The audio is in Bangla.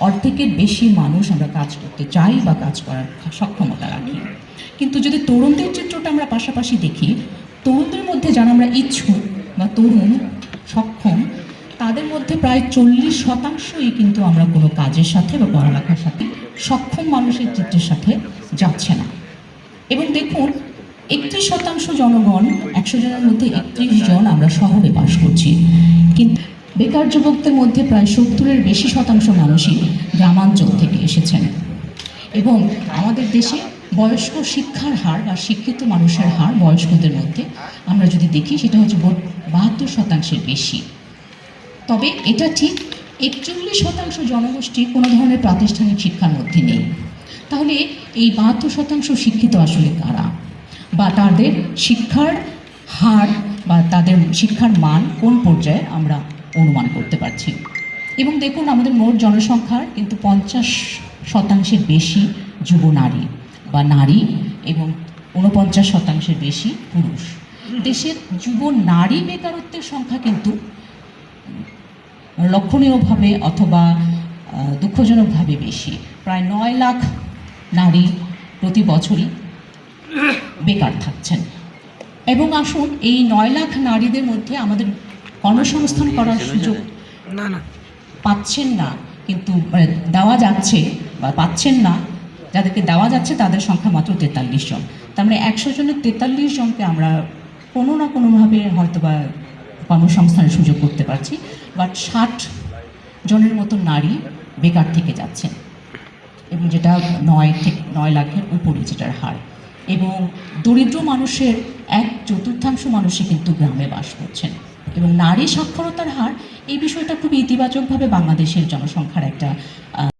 অর্ধেকের বেশি মানুষ আমরা কাজ করতে চাই বা কাজ করার সক্ষমতা রাখি। কিন্তু যদি তরুণদের চিত্রটা আমরা পাশাপাশি দেখি, তরুণদের মধ্যে যারা আমরা ইচ্ছুক বা তরুণ সক্ষম, তাদের মধ্যে প্রায় 40%ই কিন্তু আমরা কোনো কাজের সাথে বা পড়ালেখার সাথে সক্ষম মানুষের চিত্রের সাথে যাচ্ছে না। এবং দেখুন, 31% জনগণ, 100 জনের মধ্যে 31 জন আমরা শহরে বাস করছি, কিন্তু বেকার যুবকদের মধ্যে প্রায় 70-এর বেশি শতাংশ মানুষই গ্রামাঞ্চল থেকে এসেছেন। এবং আমাদের দেশে বয়স্ক শিক্ষার হার বা শিক্ষিত মানুষের হার বয়স্কদের মধ্যে আমরা যদি দেখি, সেটা হচ্ছে 72% বেশি। তবে এটা ঠিক 41% জনগোষ্ঠী কোনো ধরনের প্রাতিষ্ঠানিক শিক্ষার মধ্যে নেই। তাহলে এই 72% শিক্ষিত আসলে কারা, বা তাদের শিক্ষার হার বা তাদের শিক্ষার মান কোন পর্যায়ে আমরা অনুমান করতে পারছি। এবং দেখুন, আমাদের মোট জনসংখ্যার কিন্তু 50% বেশি যুব নারী বা নারী এবং 49% বেশি পুরুষ। দেশের যুব নারী বেকারত্বের সংখ্যা কিন্তু লক্ষণীয়ভাবে অথবা দুঃখজনকভাবে বেশি। প্রায় 9 লাখ নারী প্রতি বছরই বেকার থাকছেন। এবং আসুন, এই 9 লাখ নারীদের মধ্যে আমাদের কর্মসংস্থান করার সুযোগ পাচ্ছেন না, কিন্তু দেওয়া যাচ্ছে বা পাচ্ছেন না, যাদেরকে দেওয়া যাচ্ছে তাদের সংখ্যা মাত্র 43 জন। তার মানে 100 জনের 43 জনকে আমরা কোনো না কোনোভাবে হয়তো বা কর্মসংস্থানের সুযোগ করতে পারছি, বাট 60 জনের মতো নারী বেকার থেকে যাচ্ছেন, এবং যেটা 9 লাখের উপরে যেটার হার। এবং দরিদ্র মানুষের 1/4 মানুষই কিন্তু গ্রামে বাস করছেন। এবং নারী সাক্ষরতার হার, এই বিষয়টা খুব ইতিবাচকভাবে বাংলাদেশের জনসংখ্যার একটা